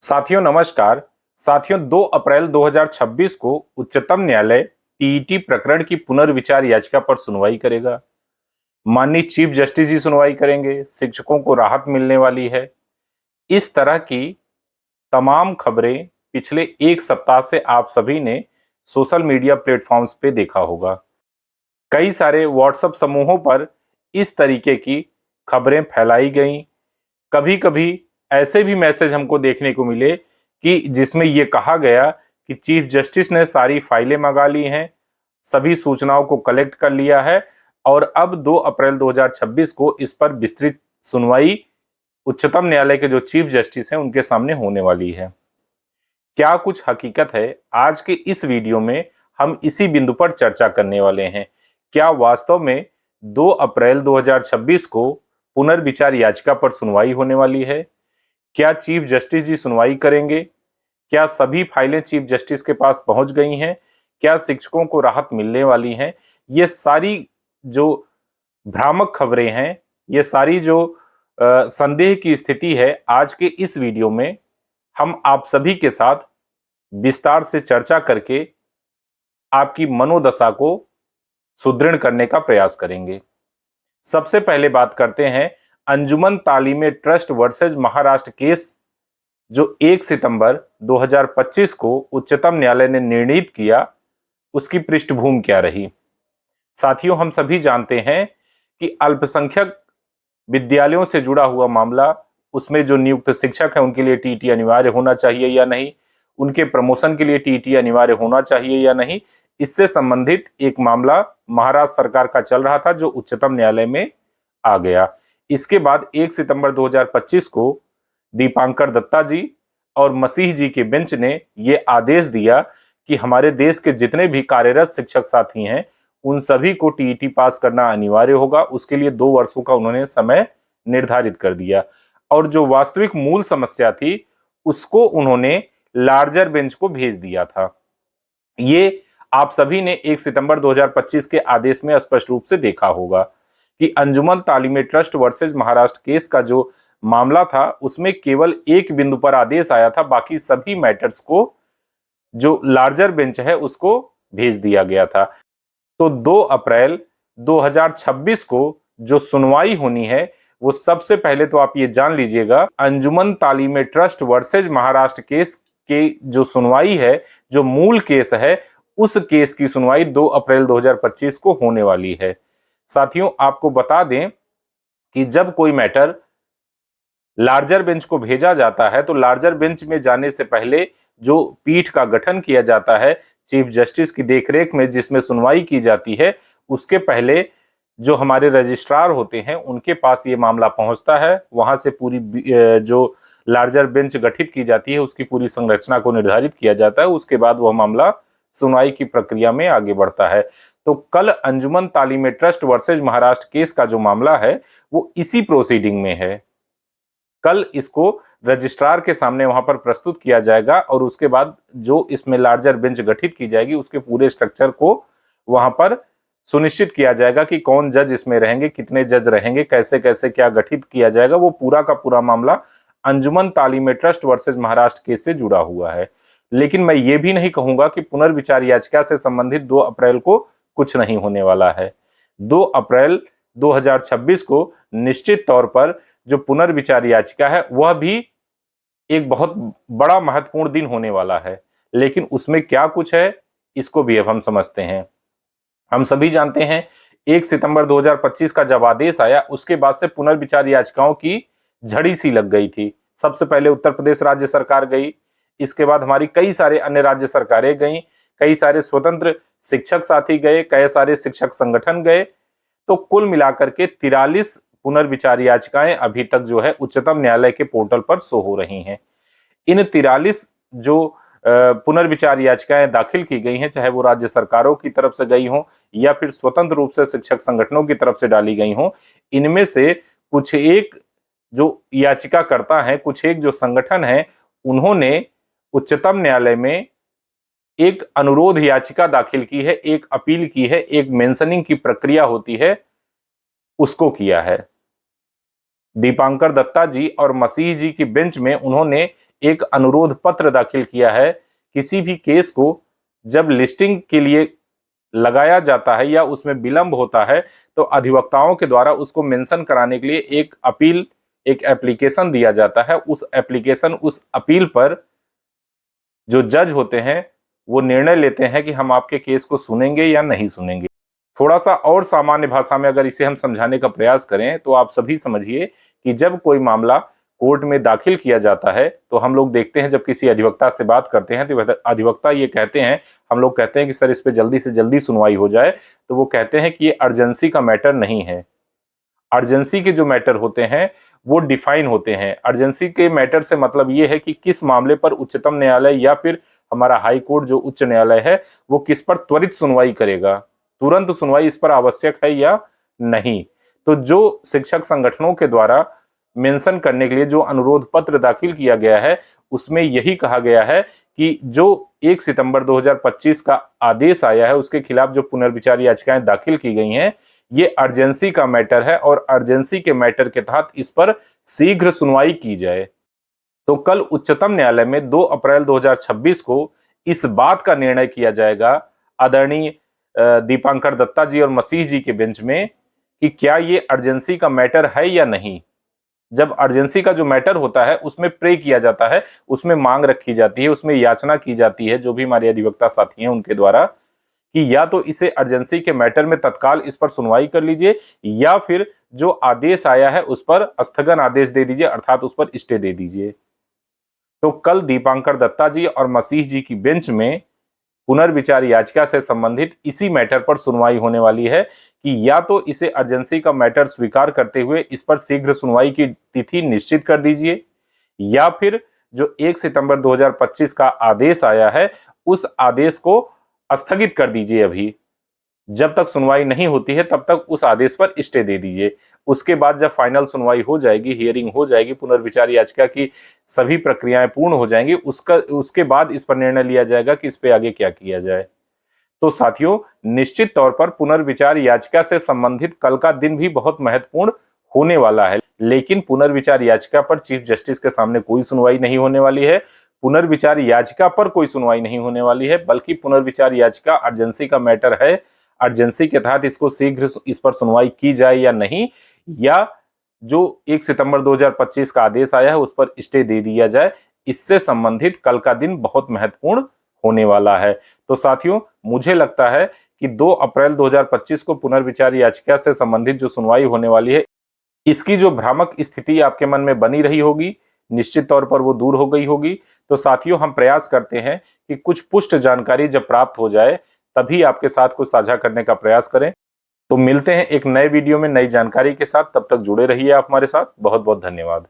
साथियों नमस्कार। साथियों 2 अप्रैल 2026 को उच्चतम न्यायालय टीईटी प्रकरण की पुनर्विचार याचिका पर सुनवाई करेगा। माननीय चीफ जस्टिस जी सुनवाई करेंगे। शिक्षकों को राहत मिलने वाली है। इस तरह की तमाम खबरें पिछले एक सप्ताह से आप सभी ने सोशल मीडिया प्लेटफॉर्म्स पे देखा होगा। कई सारे व्हाट्सएप समूहों पर इस तरीके की खबरें फैलाई गई। कभी कभी ऐसे भी मैसेज हमको देखने को मिले कि जिसमें यह कहा गया कि चीफ जस्टिस ने सारी फाइलें मंगा ली हैं, सभी सूचनाओं को कलेक्ट कर लिया है और अब 2 अप्रैल 2026 को इस पर विस्तृत सुनवाई उच्चतम न्यायालय के जो चीफ जस्टिस हैं उनके सामने होने वाली है। क्या कुछ हकीकत है, आज के इस वीडियो में हम इसी बिंदु पर चर्चा करने वाले हैं। क्या वास्तव में 2 अप्रैल 2026 को पुनर्विचार याचिका पर सुनवाई होने वाली है? क्या चीफ जस्टिस जी सुनवाई करेंगे? क्या सभी फाइलें चीफ जस्टिस के पास पहुंच गई हैं? क्या शिक्षकों को राहत मिलने वाली है? ये सारी जो भ्रामक खबरें हैं, ये सारी जो संदेह की स्थिति है, आज के इस वीडियो में हम आप सभी के साथ विस्तार से चर्चा करके आपकी मनोदशा को सुदृढ़ करने का प्रयास करेंगे। सबसे पहले बात करते हैं अंजुमन तालीमे ट्रस्ट वर्सेज महाराष्ट्र केस, जो 1 सितंबर 2025 को उच्चतम न्यायालय ने निर्णीत किया, उसकी पृष्ठभूमि क्या रही। साथियों, हम सभी जानते हैं कि अल्पसंख्यक विद्यालयों से जुड़ा हुआ मामला, उसमें जो नियुक्त शिक्षक है उनके लिए टीटी अनिवार्य होना चाहिए या नहीं, उनके प्रमोशन के लिए टीटी अनिवार्य होना चाहिए या नहीं, इससे संबंधित एक मामला महाराष्ट्र सरकार का चल रहा था जो उच्चतम न्यायालय में आ गया। इसके बाद 1 सितंबर 2025 को दीपांकर दत्ता जी और मसीह जी के बेंच ने यह आदेश दिया कि हमारे देश के जितने भी कार्यरत शिक्षक साथी हैं उन सभी को टीईटी पास करना अनिवार्य होगा। उसके लिए 2 वर्षों का उन्होंने समय निर्धारित कर दिया और जो वास्तविक मूल समस्या थी उसको उन्होंने लार्जर बेंच को भेज दिया था। ये आप सभी ने 1 सितंबर 2025 के आदेश में स्पष्ट रूप से देखा होगा कि अंजुमन तालीमे ट्रस्ट वर्सेज महाराष्ट्र केस का जो मामला था उसमें केवल एक बिंदु पर आदेश आया था, बाकी सभी मैटर्स को जो लार्जर बेंच है उसको भेज दिया गया था। तो 2 अप्रैल 2026 को जो सुनवाई होनी है वो सबसे पहले तो आप ये जान लीजिएगा, अंजुमन तालीमे ट्रस्ट वर्सेज महाराष्ट्र केस के जो सुनवाई है, जो मूल केस है, उस केस की सुनवाई 2 अप्रैल 2025 को होने वाली है। साथियों, आपको बता दें कि जब कोई मैटर लार्जर बेंच को भेजा जाता है तो लार्जर बेंच में जाने से पहले जो पीठ का गठन किया जाता है चीफ जस्टिस की देखरेख में, जिसमें सुनवाई की जाती है, उसके पहले जो हमारे रजिस्ट्रार होते हैं उनके पास ये मामला पहुंचता है। वहां से पूरी जो लार्जर बेंच गठित की जाती है उसकी पूरी संरचना को निर्धारित किया जाता है। उसके बाद वह मामला सुनवाई की प्रक्रिया में आगे बढ़ता है। तो कल अंजुमन तालीमे ट्रस्ट वर्सेज महाराष्ट्र केस का जो मामला है वो इसी प्रोसीडिंग में है। कल इसको रजिस्ट्रार के सामने वहां पर प्रस्तुत किया जाएगा और उसके बाद जो इसमें लार्जर बेंच गठित की जाएगी उसके पूरे स्ट्रक्चर को वहां पर सुनिश्चित किया जाएगा कि कौन जज इसमें रहेंगे, कितने जज रहेंगे, कैसे कैसे क्या गठित किया जाएगा। वो पूरा का पूरा मामला अंजुमन तालीमे ट्रस्ट वर्सेज महाराष्ट्र केस से जुड़ा हुआ है। लेकिन मैं ये भी नहीं कहूंगा कि पुनर्विचार याचिका से संबंधित 2 अप्रैल को कुछ नहीं होने वाला है। 2 अप्रैल 2026 को निश्चित तौर पर जो पुनर्विचार याचिका है वह भी एक बहुत बड़ा महत्वपूर्ण दिन होने वाला है। लेकिन उसमें क्या कुछ है इसको भी अब हम समझते हैं। हम सभी जानते हैं 1 सितंबर 2025 का जब आदेश आया उसके बाद से पुनर्विचार याचिकाओं की झड़ी सी लग गई थी। सबसे पहले उत्तर प्रदेश राज्य सरकार गई, इसके बाद हमारी कई सारे अन्य राज्य सरकारें गई, कई सारे स्वतंत्र शिक्षक साथी गए, कई सारे शिक्षक संगठन गए। तो कुल मिलाकर के 43 पुनर्विचार याचिकाएं अभी तक जो है उच्चतम न्यायालय के पोर्टल पर शो हो रही हैं। इन 43 जो पुनर्विचार याचिकाएं दाखिल की गई हैं, चाहे वो राज्य सरकारों की तरफ से गई हों या फिर स्वतंत्र रूप से शिक्षक संगठनों की तरफ से डाली गई हों, इनमें से कुछ एक जो याचिकाकर्ता हैं, कुछ एक जो संगठन हैं, उन्होंने उच्चतम न्यायालय में एक अनुरोध याचिका दाखिल की है, एक अपील की है, एक मेंशनिंग की प्रक्रिया होती है उसको किया है। दीपांकर दत्ता जी और मसीह जी की बेंच में उन्होंने एक अनुरोध पत्र दाखिल किया है। किसी भी केस को जब लिस्टिंग के लिए लगाया जाता है या उसमें विलंब होता है तो अधिवक्ताओं के द्वारा उसको मेंशन कराने के लिए एक एप्लीकेशन दिया जाता है। उस अपील पर जो जज होते हैं वो निर्णय लेते हैं कि हम आपके केस को सुनेंगे या नहीं सुनेंगे। थोड़ा सा और सामान्य भाषा में अगर इसे हम समझाने का प्रयास करें तो आप सभी समझिए कि जब कोई मामला कोर्ट में दाखिल किया जाता है तो हम लोग देखते हैं, जब किसी अधिवक्ता से बात करते हैं तो अधिवक्ता ये कहते हैं, हम लोग कहते हैं कि सर इस पे जल्दी से जल्दी सुनवाई हो जाए, तो वो कहते हैं कि ये अर्जेंसी का मैटर नहीं है। अर्जेंसी के जो मैटर होते हैं वो डिफाइन होते हैं। अर्जेंसी के मैटर से मतलब ये है कि किस मामले पर उच्चतम न्यायालय या फिर हमारा हाई कोर्ट जो उच्च न्यायालय है वो किस पर त्वरित सुनवाई करेगा, तुरंत सुनवाई इस पर आवश्यक है या नहीं। तो जो शिक्षक संगठनों के द्वारा मेंशन करने के लिए जो अनुरोध पत्र दाखिल किया गया है उसमें यही कहा गया है कि जो 1 सितंबर 2025 का आदेश आया है उसके खिलाफ जो पुनर्विचार याचिकाएं दाखिल की गई हैं ये अर्जेंसी का मैटर है और अर्जेंसी के मैटर के तहत इस पर शीघ्र सुनवाई की जाए। तो कल उच्चतम न्यायालय में 2 अप्रैल 2026 को इस बात का निर्णय किया जाएगा आदरणीय दीपांकर दत्ता जी और मसीह जी के बेंच में कि क्या ये अर्जेंसी का मैटर है या नहीं। जब अर्जेंसी का जो मैटर होता है उसमें प्रे किया जाता है, उसमें मांग रखी जाती है, उसमें याचना की जाती है जो भी हमारे अधिवक्ता साथी हैं उनके द्वारा कि या तो इसे अर्जेंसी के मैटर में तत्काल इस पर सुनवाई कर लीजिए या फिर जो आदेश आया है उस पर स्थगन आदेश दे दीजिए, अर्थात उस पर स्टे दे दीजिए। तो कल दीपांकर दत्ता जी और मसीह जी की बेंच में पुनर्विचार याचिका से संबंधित इसी मैटर पर सुनवाई होने वाली है कि या तो इसे अर्जेंसी का मैटर स्वीकार करते हुए इस पर शीघ्र सुनवाई की तिथि निश्चित कर दीजिए या फिर जो 1 सितंबर 2025 का आदेश आया है उस आदेश को स्थगित कर दीजिए। अभी जब तक सुनवाई नहीं होती है तब तक उस आदेश पर स्टे दे दीजिए। उसके बाद जब फाइनल सुनवाई हो जाएगी, हियरिंग हो जाएगी, पुनर्विचार याचिका की सभी प्रक्रियाएं पूर्ण हो जाएंगी, उसके बाद इस पर निर्णय लिया जाएगा कि इस पे आगे क्या किया जाए। तो साथियों, निश्चित तौर पर पुनर्विचार याचिका से संबंधित कल का दिन भी बहुत महत्वपूर्ण होने वाला है, लेकिन पुनर्विचार याचिका पर चीफ जस्टिस के सामने कोई सुनवाई नहीं होने वाली है। पुनर्विचार याचिका पर कोई सुनवाई नहीं होने वाली है, बल्कि पुनर्विचार याचिका अर्जेंसी का मैटर है। अर्जेंसी के तहत इसको शीघ्र इस पर सुनवाई की जाए या नहीं, या जो 1 सितंबर 2025 का आदेश आया है उस पर स्टे दे दिया जाए, इससे संबंधित कल का दिन बहुत महत्वपूर्ण होने वाला है। तो साथियों, मुझे लगता है कि 2 अप्रैल 2025 को पुनर्विचार याचिका से संबंधित जो सुनवाई होने वाली है, इसकी जो भ्रामक स्थिति आपके मन में बनी रही होगी, निश्चित तौर पर वो दूर हो गई होगी। तो साथियों, हम प्रयास करते हैं कि कुछ पुष्ट जानकारी जब प्राप्त हो जाए तभी आपके साथ कुछ साझा करने का प्रयास करें। तो मिलते हैं एक नए वीडियो में नई जानकारी के साथ, तब तक जुड़े रहिए आप हमारे साथ। बहुत बहुत धन्यवाद।